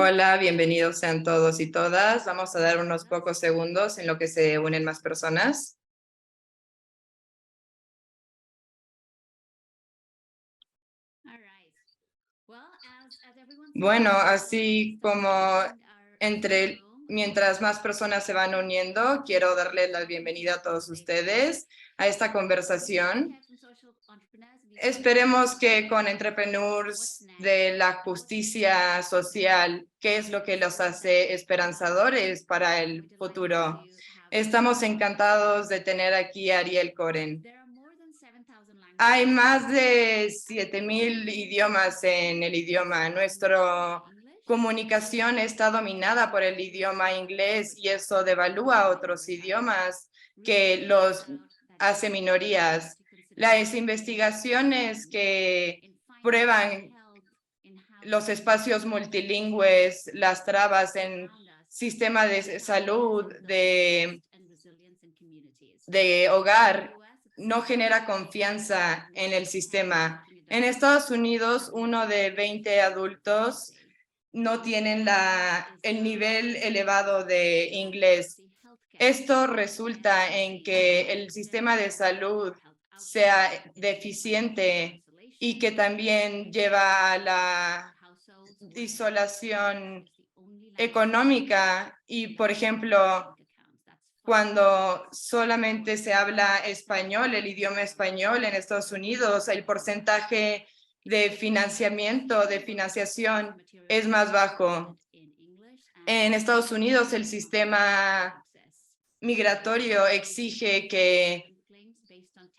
Hola, bienvenidos sean todos y todas. Vamos a dar unos pocos segundos en lo que se unen más personas. Bueno, así como mientras más personas se van uniendo, quiero darles la bienvenida a todos ustedes a esta conversación. Esperemos que con entrepreneurs de la justicia social, ¿qué es lo que los hace esperanzadores para el futuro? Estamos encantados de tener aquí a Ariel Koren. Hay más de 7,000 idiomas en el idioma. Nuestra comunicación está dominada por el idioma inglés y eso devalúa otros idiomas que los hace minorías. Las investigaciones que prueban los espacios multilingües, las trabas en sistema de salud, de hogar, no genera confianza en el sistema. En Estados Unidos, 1 de 20 adultos no tienen el nivel elevado de inglés. Esto resulta en que el sistema de salud sea deficiente y que también lleva a la isolación económica y, por ejemplo, cuando solamente se habla español, el idioma español en Estados Unidos, el porcentaje de financiación es más bajo. En Estados Unidos, el sistema migratorio exige que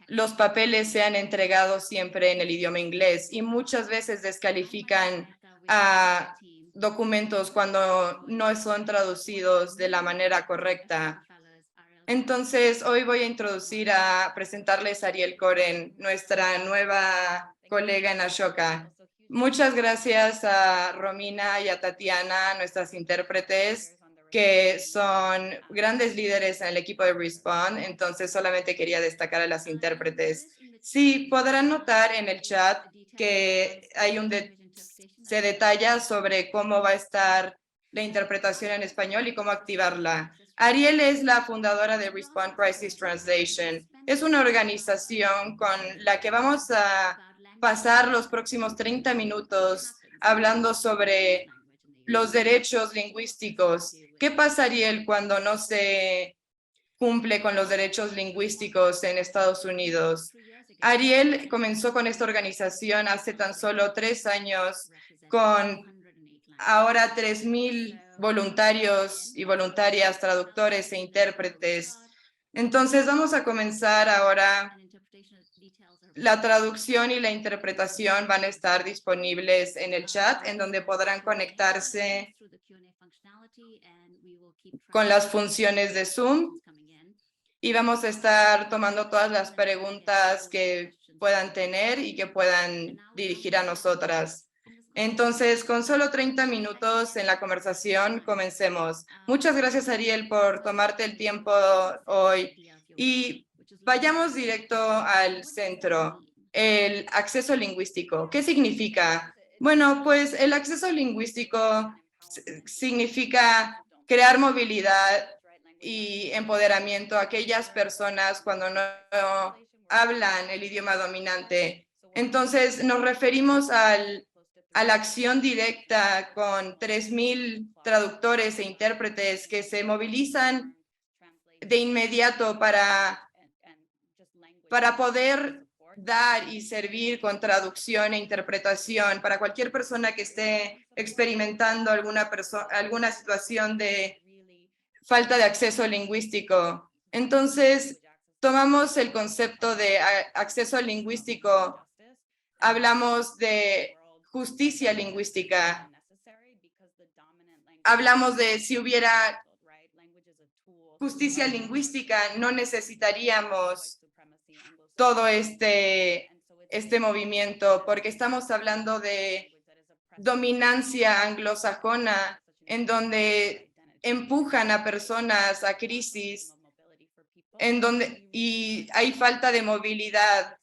los papeles sean entregados siempre en el idioma inglés y muchas veces descalifican a documentos cuando no son traducidos de la manera correcta. Entonces, hoy voy a presentarles a Ariel Koren, nuestra nueva colega en Ashoka. Muchas gracias a Romina y a Tatiana, nuestras intérpretes, que son grandes líderes en el equipo de Respond. Entonces, solamente quería destacar a las intérpretes. Sí, podrán notar en el chat que se detalla sobre cómo va a estar la interpretación en español y cómo activarla. Ariel es la fundadora de Respond Crisis Translation. Es una organización con la que vamos a pasar los próximos 30 minutos hablando sobre los derechos lingüísticos. ¿Qué pasa, Ariel, cuando no se cumple con los derechos lingüísticos en Estados Unidos? Ariel comenzó con esta organización hace tan solo 3 años con ahora 3,000 voluntarios y voluntarias, traductores e intérpretes. Entonces vamos a comenzar ahora. La traducción y la interpretación van a estar disponibles en el chat, en donde podrán conectarse con las funciones de Zoom y vamos a estar tomando todas las preguntas que puedan tener y que puedan dirigir a nosotras. Entonces, con solo 30 minutos en la conversación, comencemos. Muchas gracias, Ariel, por tomarte el tiempo hoy. Y vayamos directo al centro, el acceso lingüístico. ¿Qué significa? Bueno, pues el acceso lingüístico significa crear movilidad y empoderamiento a aquellas personas cuando no hablan el idioma dominante. Entonces, nos referimos a la acción directa con 3,000 traductores e intérpretes que se movilizan de inmediato para poder dar y servir con traducción e interpretación para cualquier persona que esté experimentando alguna situación de falta de acceso lingüístico. Entonces, tomamos el concepto de acceso lingüístico, hablamos de justicia lingüística, hablamos de si hubiera justicia lingüística, no necesitaríamos todo este movimiento, porque estamos hablando de dominancia anglosajona, en donde empujan a personas a crisis, y hay falta de movilidad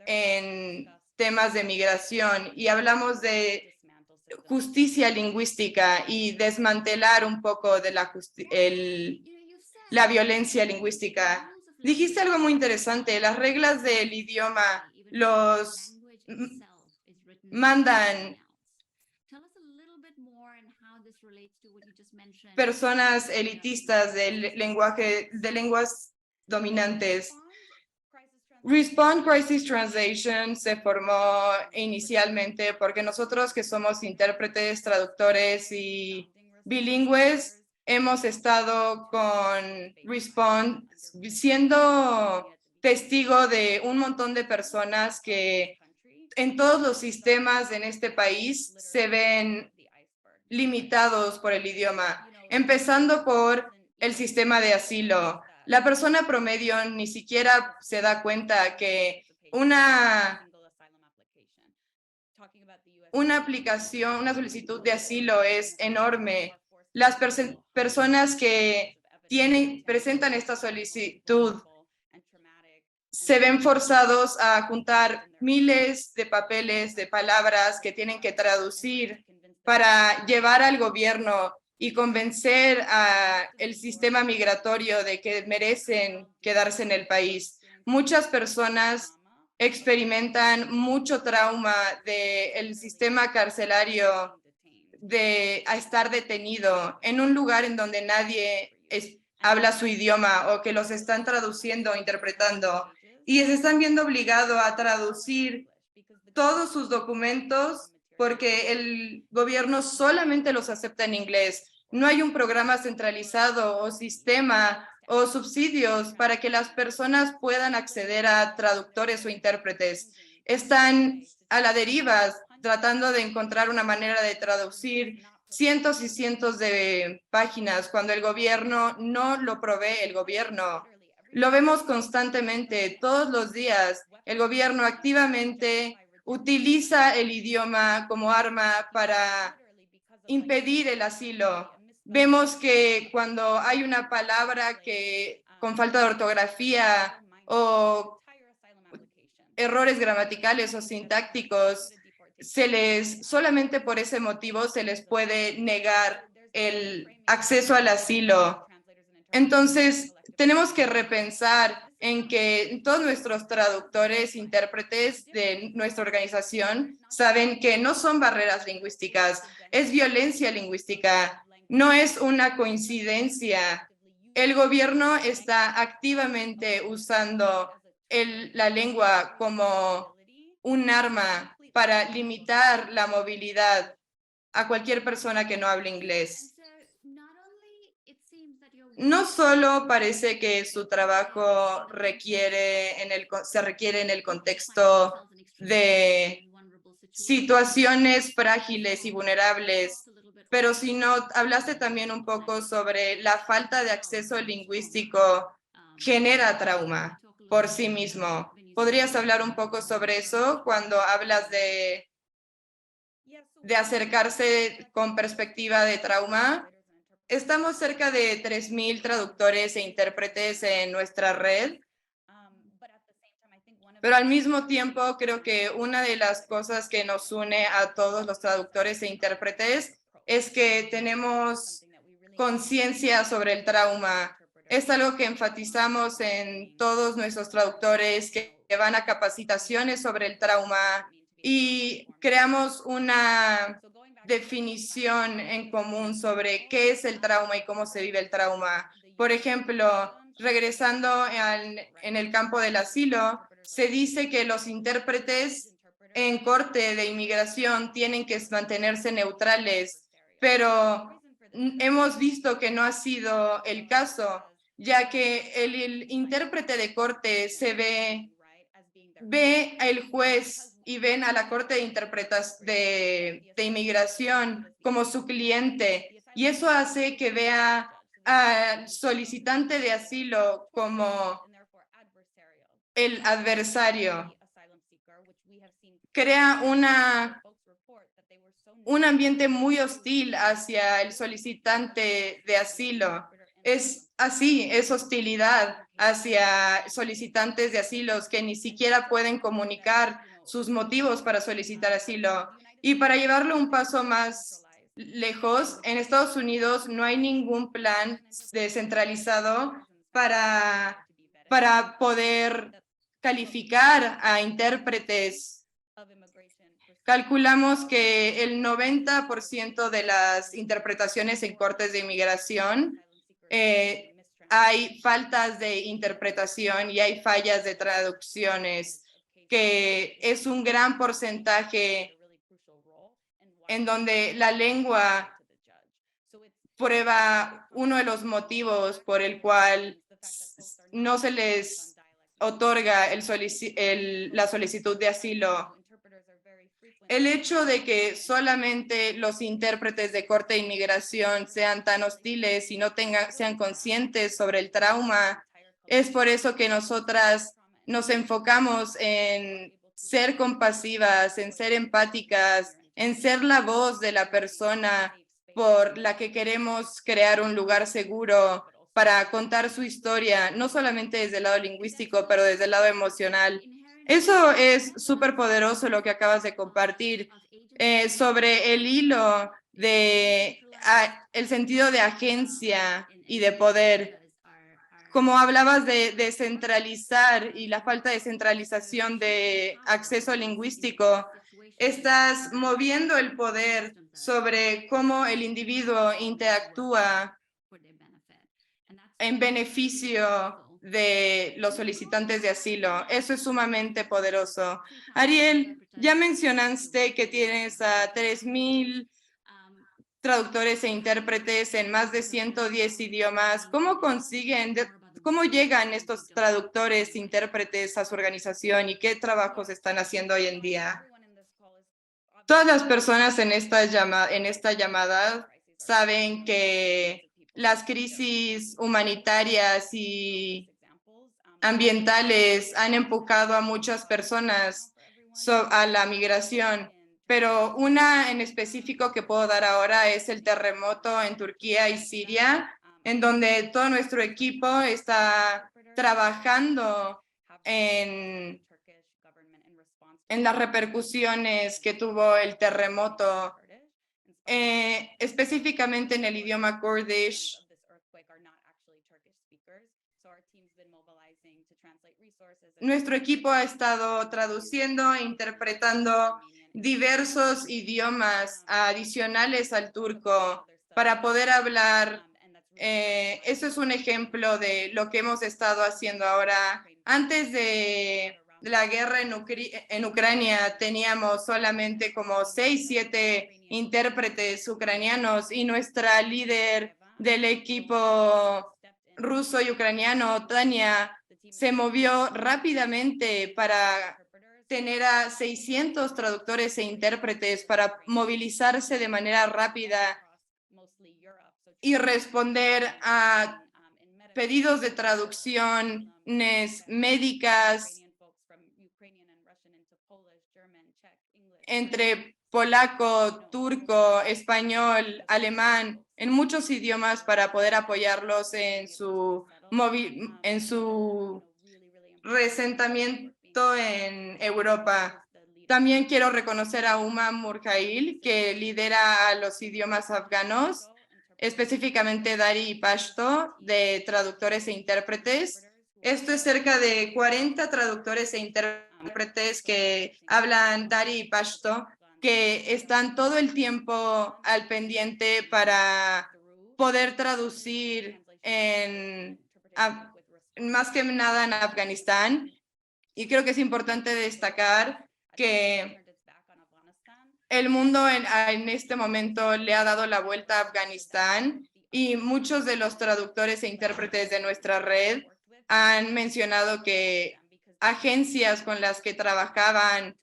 en temas de migración, y hablamos de justicia lingüística y desmantelar un poco de la violencia lingüística. Dijiste algo muy interesante, las reglas del idioma los mandan personas elitistas del lenguaje, de lenguas dominantes. Response Crisis Translation se formó inicialmente porque nosotros que somos intérpretes, traductores y bilingües, hemos estado con Response siendo testigo de un montón de personas que en todos los sistemas en este país se ven limitados por el idioma, empezando por el sistema de asilo. La persona promedio ni siquiera se da cuenta que una aplicación, una solicitud de asilo es enorme. Las personas que presentan esta solicitud se ven forzados a juntar miles de papeles, de palabras que tienen que traducir para llevar al gobierno y convencer al sistema migratorio de que merecen quedarse en el país. Muchas personas experimentan mucho trauma del sistema carcelario de estar detenido en un lugar en donde nadie habla su idioma o que los están traduciendo o interpretando y se están viendo obligados a traducir todos sus documentos porque el gobierno solamente los acepta en inglés. No hay un programa centralizado o sistema o subsidios para que las personas puedan acceder a traductores o intérpretes. Están a la deriva tratando de encontrar una manera de traducir cientos y cientos de páginas cuando el gobierno no lo provee el gobierno. Lo vemos constantemente, todos los días. El gobierno activamente utiliza el idioma como arma para impedir el asilo. Vemos que cuando hay una palabra que con falta de ortografía o errores gramaticales o sintácticos, solamente por ese motivo se les puede negar el acceso al asilo. Entonces, tenemos que repensar en que todos nuestros traductores, intérpretes de nuestra organización saben que no son barreras lingüísticas, es violencia lingüística, no es una coincidencia. El gobierno está activamente usando la lengua como un arma para limitar la movilidad a cualquier persona que no hable inglés. No solo parece que su trabajo se requiere en el contexto de situaciones frágiles y vulnerables, pero si no, hablaste también un poco sobre la falta de acceso lingüístico genera trauma por sí mismo. ¿Podrías hablar un poco sobre eso cuando hablas de acercarse con perspectiva de trauma? Estamos cerca de 3,000 traductores e intérpretes en nuestra red, pero al mismo tiempo creo que una de las cosas que nos une a todos los traductores e intérpretes es que tenemos conciencia sobre el trauma. Es algo que enfatizamos en todos nuestros traductores que van a capacitaciones sobre el trauma y creamos una definición en común sobre qué es el trauma y cómo se vive el trauma. Por ejemplo, regresando en el campo del asilo, se dice que los intérpretes en corte de inmigración tienen que mantenerse neutrales, pero hemos visto que no ha sido el caso, ya que el intérprete de corte ve al juez y ven a la Corte de Interpretas de Inmigración como su cliente, y eso hace que vea al solicitante de asilo como el adversario. Crea un ambiente muy hostil hacia el solicitante de asilo. Es así, es hostilidad hacia solicitantes de asilos que ni siquiera pueden comunicar sus motivos para solicitar asilo. Y para llevarlo un paso más lejos, en Estados Unidos no hay ningún plan descentralizado para poder calificar a intérpretes. Calculamos que el 90% de las interpretaciones en cortes de inmigración hay faltas de interpretación y hay fallas de traducciones, que es un gran porcentaje en donde la lengua prueba uno de los motivos por el cual no se les otorga la solicitud de asilo. El hecho de que solamente los intérpretes de corte de inmigración sean tan hostiles y no sean conscientes sobre el trauma, es por eso que nosotras nos enfocamos en ser compasivas, en ser empáticas, en ser la voz de la persona por la que queremos crear un lugar seguro para contar su historia, no solamente desde el lado lingüístico, pero desde el lado emocional. Eso es súper poderoso lo que acabas de compartir sobre el hilo de el sentido de agencia y de poder. Como hablabas de descentralizar y la falta de centralización de acceso lingüístico, estás moviendo el poder sobre cómo el individuo interactúa en beneficio de los solicitantes de asilo. Eso es sumamente poderoso. Ariel, ya mencionaste que tienes a 3,000 traductores e intérpretes en más de 110 idiomas. ¿Cómo llegan estos traductores e intérpretes a su organización y qué trabajos están haciendo hoy en día? Todas las personas en esta llamada saben que las crisis humanitarias y ambientales han empujado a muchas personas a la migración, pero una en específico que puedo dar ahora es el terremoto en Turquía y Siria, en donde todo nuestro equipo está trabajando en las repercusiones que tuvo el terremoto, específicamente en el idioma kurdish. Nuestro equipo ha estado traduciendo e interpretando diversos idiomas adicionales al turco para poder hablar. Eso es un ejemplo de lo que hemos estado haciendo ahora. Antes de la guerra en Ucrania teníamos solamente como 6, 7 intérpretes ucranianos y nuestra líder del equipo ruso y ucraniano, Tania, se movió rápidamente para tener a 600 traductores e intérpretes para movilizarse de manera rápida y responder a pedidos de traducciones médicas entre polaco, turco, español, alemán, en muchos idiomas para poder apoyarlos en su resentamiento en Europa. También quiero reconocer a Uma Murjail, que lidera a los idiomas afganos, específicamente Dari y Pashto, de traductores e intérpretes. Esto es cerca de 40 traductores e intérpretes que hablan Dari y Pashto, que están todo el tiempo al pendiente para poder traducir más que nada en Afganistán. Y creo que es importante destacar que el mundo en este momento le ha dado la vuelta a Afganistán y muchos de los traductores e intérpretes de nuestra red han mencionado que agencias con las que trabajaban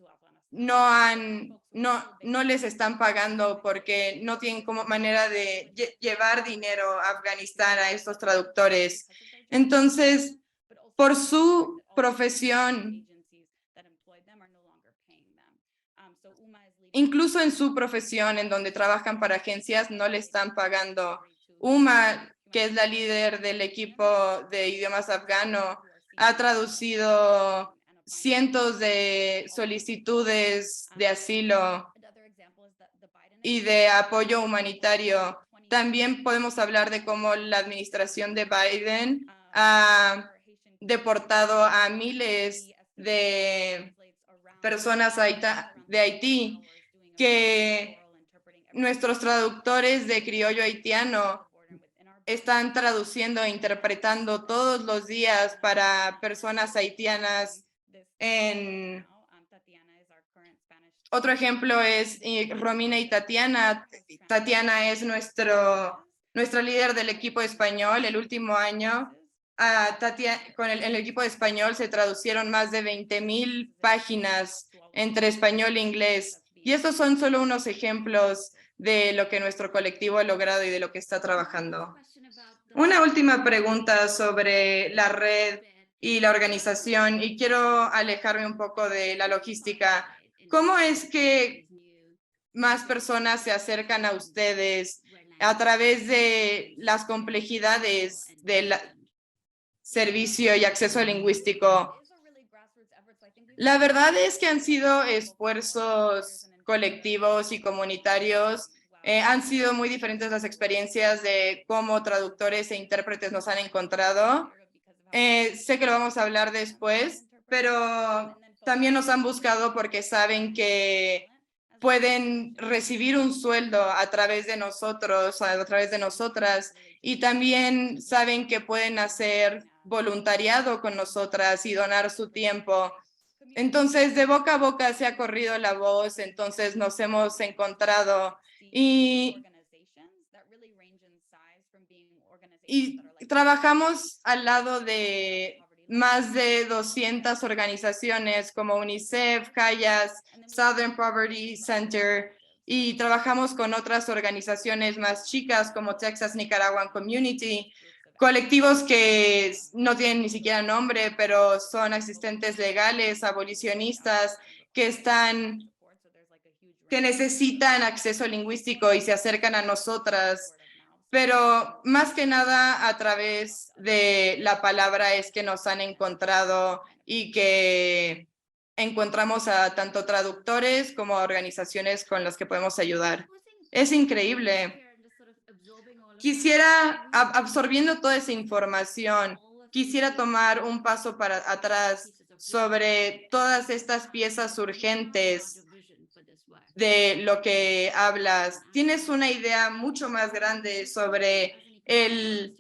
no les están pagando porque no tienen como manera de llevar dinero a Afganistán a estos traductores. Entonces, por su profesión, incluso en su profesión, en donde trabajan para agencias, no le están pagando. Uma, que es la líder del equipo de idiomas afgano, ha traducido cientos de solicitudes de asilo. y de apoyo humanitario. También podemos hablar de cómo la administración de Biden ha deportado a miles de personas de Haití, que nuestros traductores de criollo haitiano están traduciendo e interpretando todos los días para personas haitianas. Otro ejemplo es Romina y Tatiana. Tatiana es nuestra líder del equipo español. El último año, con el equipo de español se traducieron más de 20,000 páginas entre español e inglés. Y estos son solo unos ejemplos de lo que nuestro colectivo ha logrado y de lo que está trabajando. Una última pregunta sobre la red y la organización, y quiero alejarme un poco de la logística. ¿Cómo es que más personas se acercan a ustedes a través de las complejidades del servicio y acceso lingüístico? La verdad es que han sido esfuerzos colectivos y comunitarios. Han sido muy diferentes las experiencias de cómo traductores e intérpretes nos han encontrado. Sé que lo vamos a hablar después, pero también nos han buscado porque saben que pueden recibir un sueldo a través de nosotros, a través de nosotras, y también saben que pueden hacer voluntariado con nosotras y donar su tiempo. Entonces, de boca a boca se ha corrido la voz, entonces nos hemos encontrado y trabajamos al lado de más de 200 organizaciones como UNICEF, Hayas, Southern Poverty Center, y trabajamos con otras organizaciones más chicas como Texas Nicaraguan Community, colectivos que no tienen ni siquiera nombre, pero son asistentes legales, abolicionistas, que necesitan acceso lingüístico y se acercan a nosotras. Pero más que nada a través de la palabra es que nos han encontrado y que encontramos a tanto traductores como a organizaciones con las que podemos ayudar. Es increíble. Absorbiendo toda esa información, quisiera tomar un paso para atrás sobre todas estas piezas urgentes de lo que hablas. Tienes una idea mucho más grande sobre el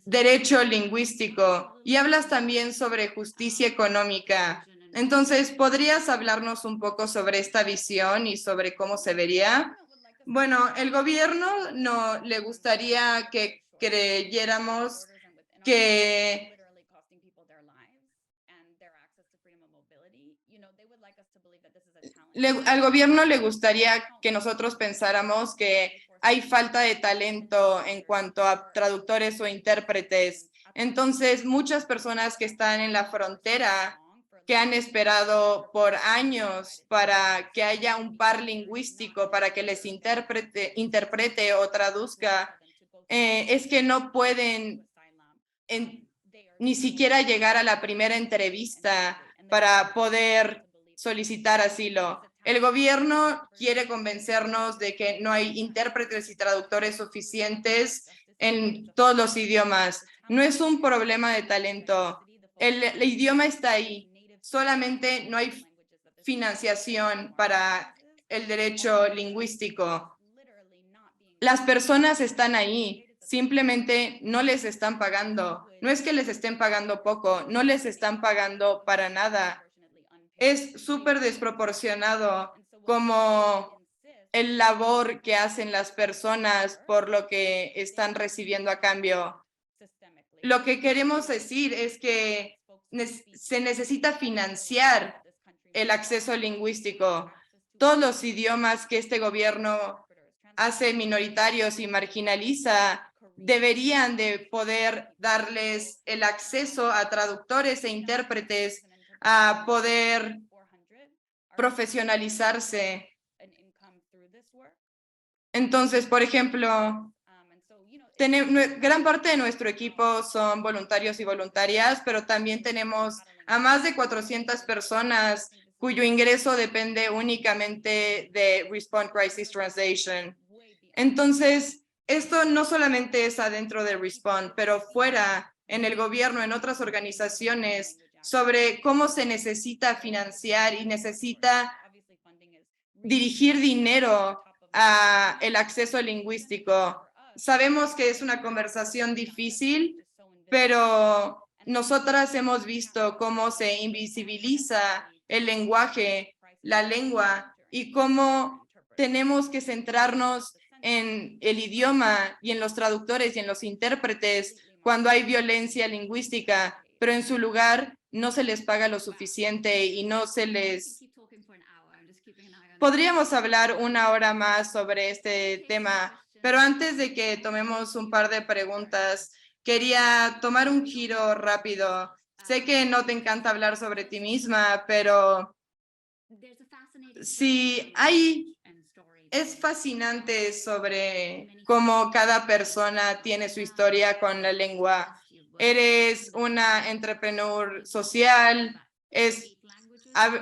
derecho lingüístico y hablas también sobre justicia económica. Entonces, ¿podrías hablarnos un poco sobre esta visión y sobre cómo se vería? Bueno, el gobierno no le gustaría que creyéramos que al gobierno le gustaría que nosotros pensáramos que hay falta de talento en cuanto a traductores o intérpretes. Entonces, muchas personas que están en la frontera, que han esperado por años para que haya un par lingüístico, para que les interprete o traduzca, es que no pueden ni siquiera llegar a la primera entrevista para poder solicitar asilo. El gobierno quiere convencernos de que no hay intérpretes y traductores suficientes en todos los idiomas. No es un problema de talento. El idioma está ahí. Solamente no hay financiación para el derecho lingüístico. Las personas están ahí, simplemente no les están pagando. No es que les estén pagando poco, no les están pagando para nada. Es súper desproporcionado como el labor que hacen las personas por lo que están recibiendo a cambio. Lo que queremos decir es que se necesita financiar el acceso lingüístico. Todos los idiomas que este gobierno hace minoritarios y marginaliza deberían de poder darles el acceso a traductores e intérpretes a poder profesionalizarse. Entonces, por ejemplo, gran parte de nuestro equipo son voluntarios y voluntarias, pero también tenemos a más de 400 personas cuyo ingreso depende únicamente de Respond Crisis Translation. Entonces, esto no solamente es adentro de Respond, pero fuera, en el gobierno, en otras organizaciones, sobre cómo se necesita financiar y necesita dirigir dinero a el acceso lingüístico. Sabemos que es una conversación difícil, pero nosotras hemos visto cómo se invisibiliza el lenguaje, la lengua, y cómo tenemos que centrarnos en el idioma y en los traductores y en los intérpretes cuando hay violencia lingüística, pero en su lugar no se les paga lo suficiente y no se les... Podríamos hablar una hora más sobre este tema, pero antes de que tomemos un par de preguntas, quería tomar un giro rápido. Sé que no te encanta hablar sobre ti misma, pero sí es fascinante sobre cómo cada persona tiene su historia con la lengua. Eres una entrepreneur social,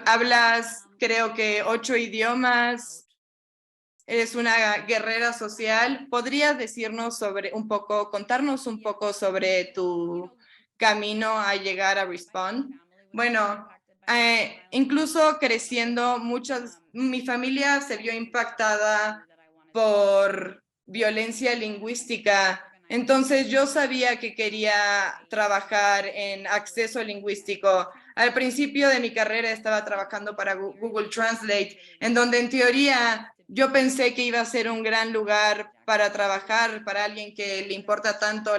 hablas creo que 8 idiomas, eres una guerrera social. ¿Podrías decirnos contarnos un poco sobre tu camino a llegar a Respond? Bueno, incluso creciendo, mi familia se vio impactada por violencia lingüística. Entonces yo sabía que quería trabajar en acceso lingüístico. Al principio de mi carrera estaba trabajando para Google Translate, en donde en teoría yo pensé que iba a ser un gran lugar para trabajar para alguien que le importa tanto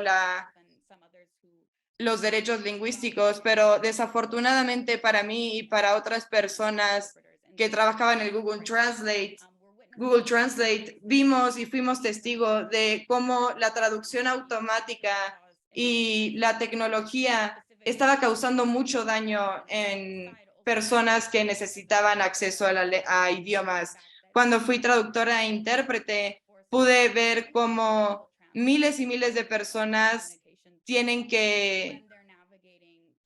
los derechos lingüísticos, pero desafortunadamente para mí y para otras personas que trabajaban en el Google Translate, vimos y fuimos testigos de cómo la traducción automática y la tecnología estaba causando mucho daño en personas que necesitaban acceso a idiomas. Cuando fui traductora e intérprete, pude ver cómo miles y miles de personas tienen que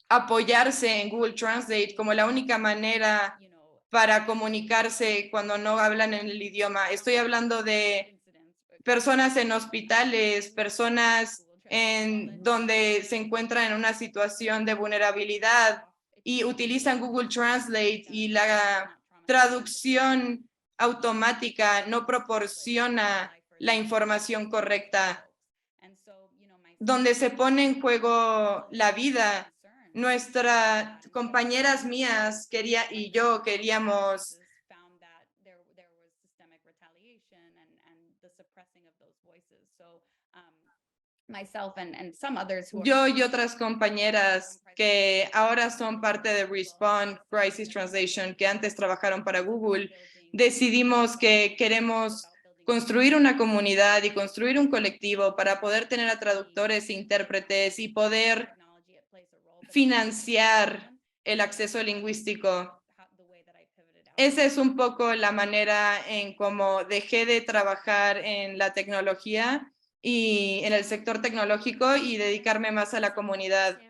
apoyarse en Google Translate como la única manera para comunicarse cuando no hablan en el idioma. Estoy hablando de personas en hospitales, personas en donde se encuentran en una situación de vulnerabilidad y utilizan Google Translate y la traducción automática no proporciona la información correcta, donde se pone en juego la vida. Nuestras compañeras mías y yo queríamos yo y otras compañeras que ahora son parte de Respond Crisis Translation, que antes trabajaron para Google, decidimos que queremos construir una comunidad y construir un colectivo para poder tener a traductores e intérpretes y poder financiar el acceso lingüístico. Esa es un poco la manera en cómo dejé de trabajar en la tecnología y en el sector tecnológico y dedicarme más a la comunidad.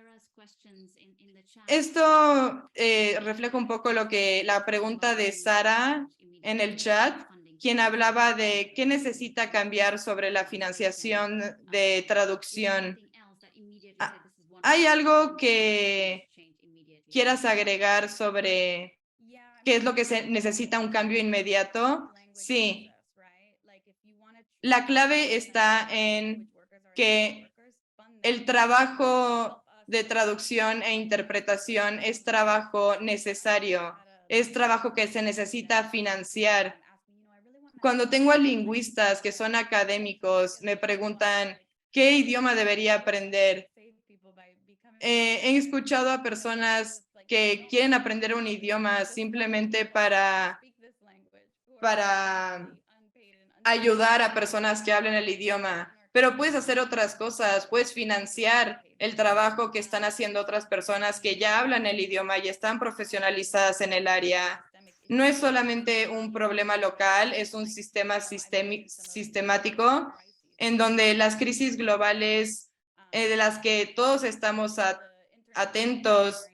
Esto refleja un poco la pregunta de Sara en el chat, quien hablaba de qué necesita cambiar sobre la financiación de traducción. ¿Hay algo que quieras agregar sobre qué es lo que se necesita un cambio inmediato? Sí. La clave está en que el trabajo de traducción e interpretación es trabajo necesario, es trabajo que se necesita financiar. Cuando tengo a lingüistas que son académicos, me preguntan, ¿qué idioma debería aprender? He escuchado a personas que quieren aprender un idioma simplemente para ayudar a personas que hablen el idioma, pero puedes hacer otras cosas, puedes financiar el trabajo que están haciendo otras personas que ya hablan el idioma y están profesionalizadas en el área. No es solamente un problema local, es un sistema sistemático en donde las crisis globales de las que todos estamos atentos,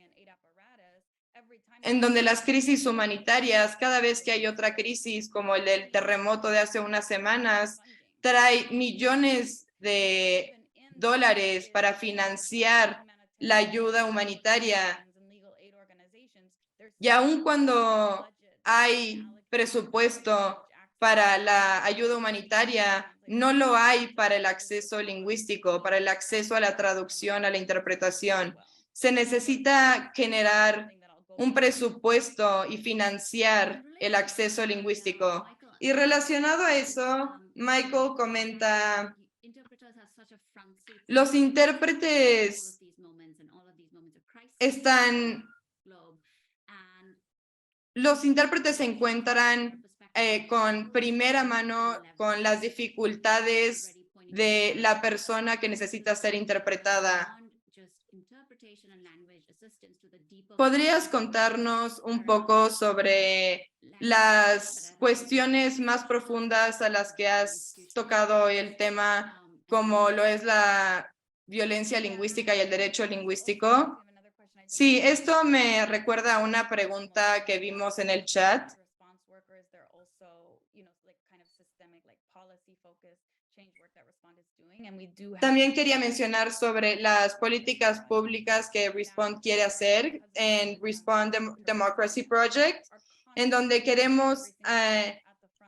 en donde las crisis humanitarias, cada vez que hay otra crisis como el del terremoto de hace unas semanas, trae millones de dólares para financiar la ayuda humanitaria. Y aun cuando hay presupuesto para la ayuda humanitaria, no lo hay para el acceso lingüístico, para el acceso a la traducción, a la interpretación. Se necesita generar un presupuesto y financiar el acceso lingüístico. Y relacionado a eso, Michael comenta, los intérpretes se encuentran con primera mano con las dificultades de la persona que necesita ser interpretada. ¿Podrías contarnos un poco sobre las cuestiones más profundas a las que has tocado el tema, como lo es la violencia lingüística y el derecho lingüístico? Sí, esto me recuerda a una pregunta que vimos en el chat. También quería mencionar sobre las políticas públicas que Respond quiere hacer en Respond Democracy Project, en donde queremos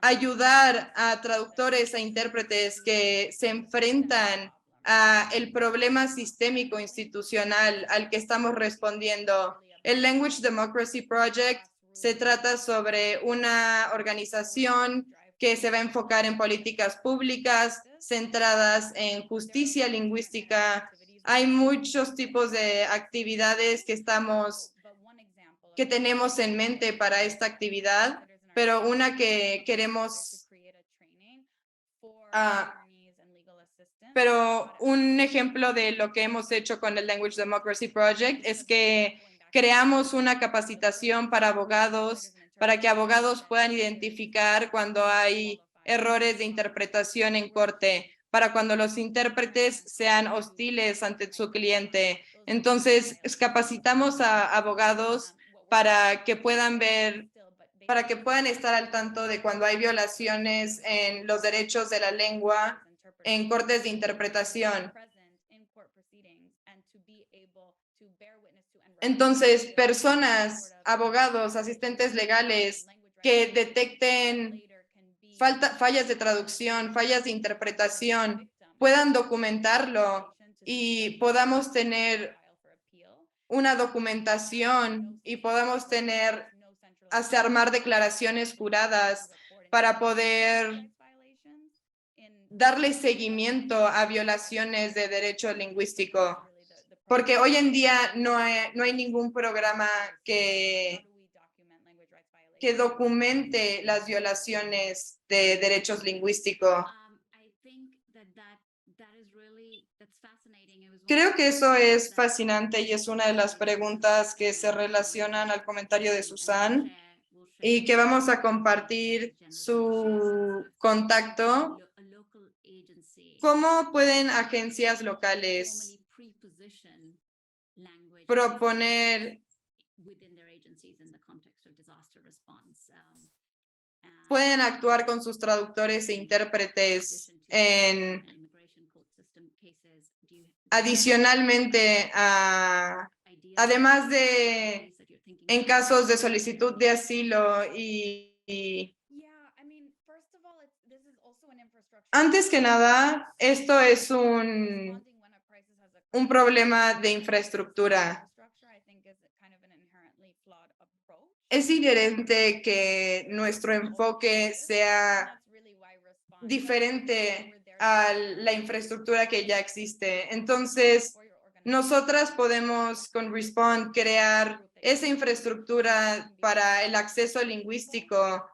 ayudar a traductores e intérpretes que se enfrentan a el problema sistémico institucional al que estamos respondiendo. El Language Democracy Project se trata sobre una organización que se va a enfocar en políticas públicas centradas en justicia lingüística. Hay muchos tipos de actividades que tenemos en mente para esta actividad, pero una que queremos, pero un ejemplo de lo que hemos hecho con el Language Democracy Project es que creamos una capacitación para abogados, para que abogados puedan identificar cuando hay errores de interpretación en corte, para cuando los intérpretes sean hostiles ante su cliente. Entonces, capacitamos a abogados para que puedan estar al tanto de cuando hay violaciones en los derechos de la lengua en cortes de interpretación. Entonces, personas, abogados, asistentes legales que detecten fallas de traducción, fallas de interpretación, puedan documentarlo y podamos tener una documentación y podamos armar declaraciones juradas para poder darle seguimiento a violaciones de derecho lingüístico. Porque hoy en día no hay ningún programa que documente las violaciones de derechos lingüísticos. Creo que eso es fascinante y es una de las preguntas que se relacionan al comentario de Susan y que vamos a compartir su contacto. ¿Cómo pueden agencias locales proponer, pueden actuar con sus traductores e intérpretes adicionalmente además de en casos de solicitud de asilo y antes que nada, esto es un problema de infraestructura. Es inherente que nuestro enfoque sea diferente a la infraestructura que ya existe. Entonces, nosotras podemos con Respond crear esa infraestructura para el acceso lingüístico,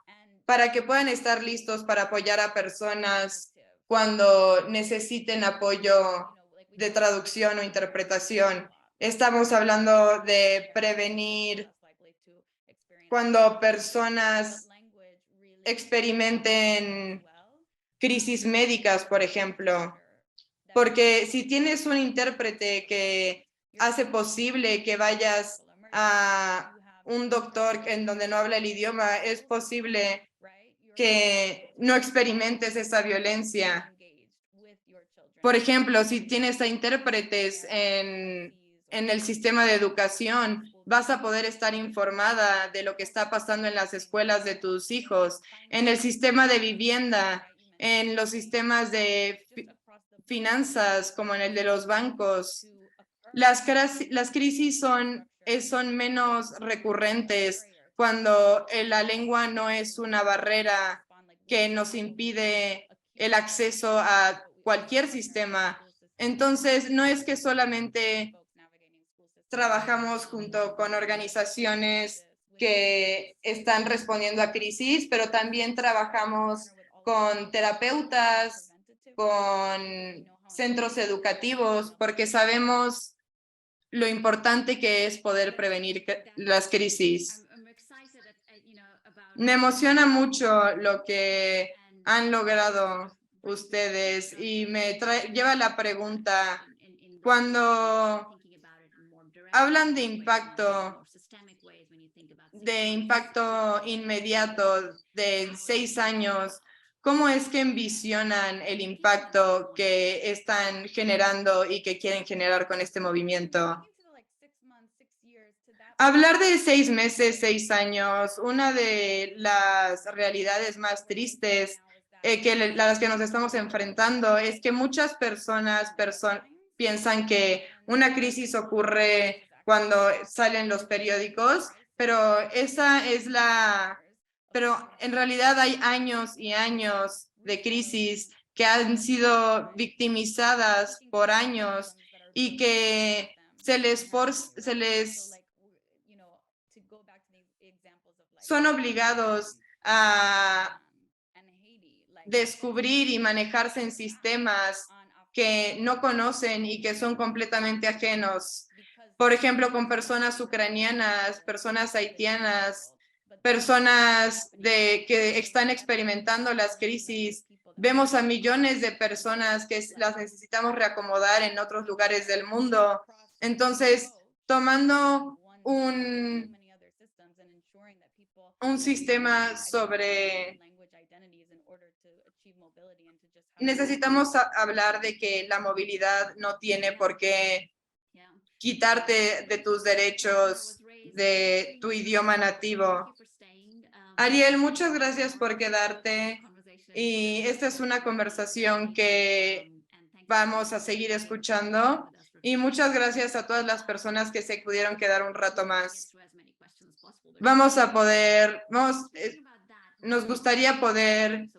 para que puedan estar listos para apoyar a personas cuando necesiten apoyo de traducción o interpretación. Estamos hablando de prevenir cuando personas experimenten crisis médicas, por ejemplo. Porque si tienes un intérprete que hace posible que vayas a un doctor en donde no habla el idioma, es posible que no experimentes esa violencia. Por ejemplo, si tienes a intérpretes en el sistema de educación, vas a poder estar informada de lo que está pasando en las escuelas de tus hijos, en el sistema de vivienda, en los sistemas de finanzas, como en el de los bancos. Las crisis son menos recurrentes cuando la lengua no es una barrera que nos impide el acceso a cualquier sistema. Entonces, no es que solamente trabajamos junto con organizaciones que están respondiendo a crisis, pero también trabajamos con terapeutas, con centros educativos, porque sabemos lo importante que es poder prevenir las crisis. Me emociona mucho lo que han logrado ustedes y me lleva la pregunta, cuando hablan de impacto inmediato de 6 años, ¿cómo es que envisionan el impacto que están generando y que quieren generar con este movimiento? Hablar de 6 meses, 6 años, una de las realidades más tristes las que nos estamos enfrentando es que muchas personas piensan que una crisis ocurre cuando salen los periódicos, pero pero en realidad hay años y años de crisis que han sido victimizadas por años y que se les son obligados a descubrir y manejarse en sistemas que no conocen y que son completamente ajenos. Por ejemplo, con personas ucranianas, personas haitianas, personas que están experimentando las crisis. Vemos a millones de personas que las necesitamos reacomodar en otros lugares del mundo. Entonces, tomando un sistema sobre... Necesitamos hablar de que la movilidad no tiene por qué quitarte de tus derechos de tu idioma nativo. Ariel, muchas gracias por quedarte y esta es una conversación que vamos a seguir escuchando y muchas gracias a todas las personas que se pudieron quedar un rato más. Nos gustaría poder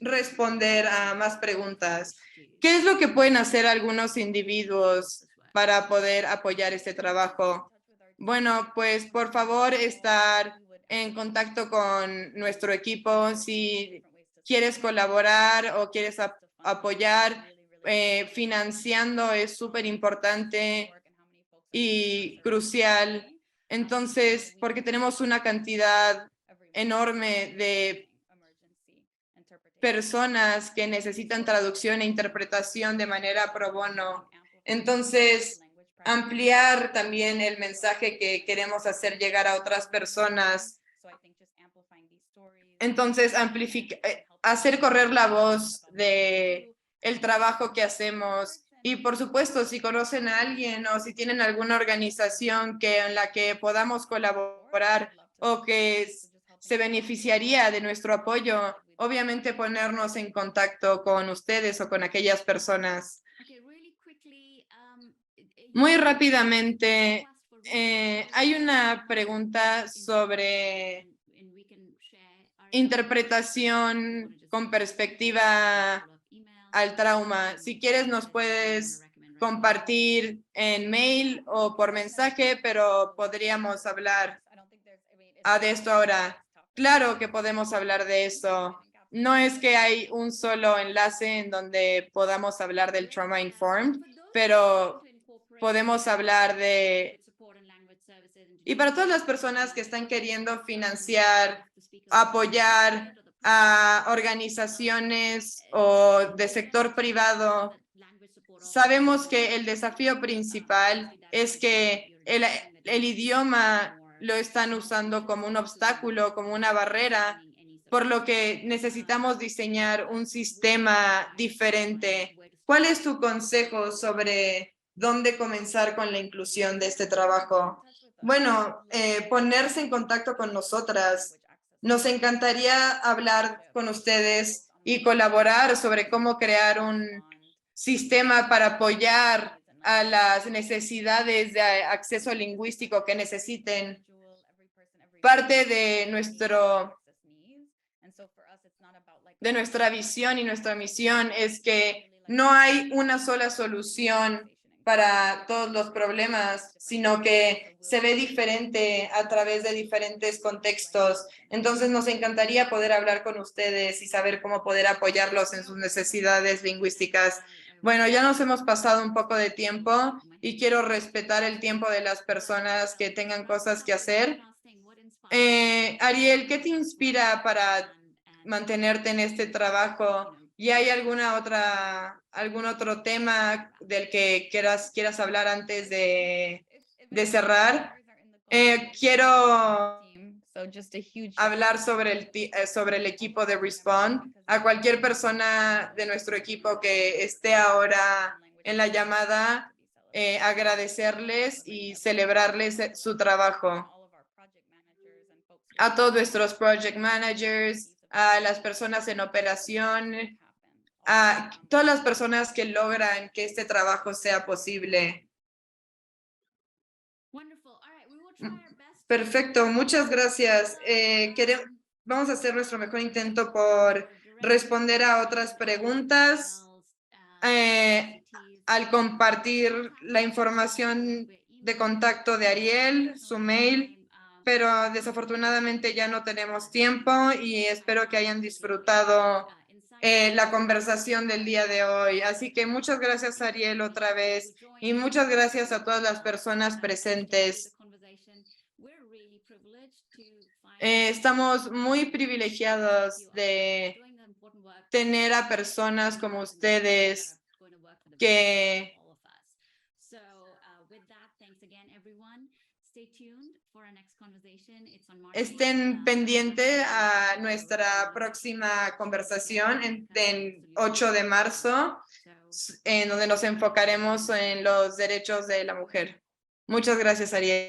responder a más preguntas. ¿Qué es lo que pueden hacer algunos individuos para poder apoyar este trabajo? Bueno, pues por favor estar en contacto con nuestro equipo si quieres colaborar o quieres apoyar. Financiando es súper importante y crucial. Entonces, porque tenemos una cantidad enorme de personas que necesitan traducción e interpretación de manera pro bono. Entonces, ampliar también el mensaje que queremos hacer llegar a otras personas. Entonces, hacer correr la voz de el trabajo que hacemos. Y por supuesto, si conocen a alguien o si tienen alguna organización en la que podamos colaborar o que se beneficiaría de nuestro apoyo, obviamente ponernos en contacto con ustedes o con aquellas personas. Muy rápidamente, hay una pregunta sobre interpretación con perspectiva al trauma. Si quieres, nos puedes compartir en mail o por mensaje, pero podríamos hablar de esto ahora. Claro que podemos hablar de eso. No es que hay un solo enlace en donde podamos hablar del trauma informed, pero podemos hablar de... Y para todas las personas que están queriendo financiar, apoyar a organizaciones o de sector privado, sabemos que el desafío principal es que el idioma lo están usando como un obstáculo, como una barrera, por lo que necesitamos diseñar un sistema diferente. ¿Cuál es tu consejo sobre dónde comenzar con la inclusión de este trabajo? Bueno, ponerse en contacto con nosotras. Nos encantaría hablar con ustedes y colaborar sobre cómo crear un sistema para apoyar a las necesidades de acceso lingüístico que necesiten. Parte de nuestra visión y nuestra misión es que no hay una sola solución para todos los problemas, sino que se ve diferente a través de diferentes contextos. Entonces nos encantaría poder hablar con ustedes y saber cómo poder apoyarlos en sus necesidades lingüísticas. Bueno, ya nos hemos pasado un poco de tiempo y quiero respetar el tiempo de las personas que tengan cosas que hacer. Ariel, ¿qué te inspira para mantenerte en este trabajo? ¿Y hay algún otro tema del que quieras hablar antes de cerrar? Quiero hablar sobre el equipo de Respond. A cualquier persona de nuestro equipo que esté ahora en la llamada, agradecerles y celebrarles su trabajo. A todos nuestros project managers, a las personas en operación, a todas las personas que logran que este trabajo sea posible. Perfecto, muchas gracias. Vamos a hacer nuestro mejor intento por responder a otras preguntas al compartir la información de contacto de Ariel, su mail, pero desafortunadamente ya no tenemos tiempo y espero que hayan disfrutado la conversación del día de hoy. Así que muchas gracias, Ariel, otra vez, y muchas gracias a todas las personas presentes. Estamos muy privilegiados de tener a personas como ustedes que estén pendientes a nuestra próxima conversación en 8 de marzo, en donde nos enfocaremos en los derechos de la mujer. Muchas gracias, Ariel.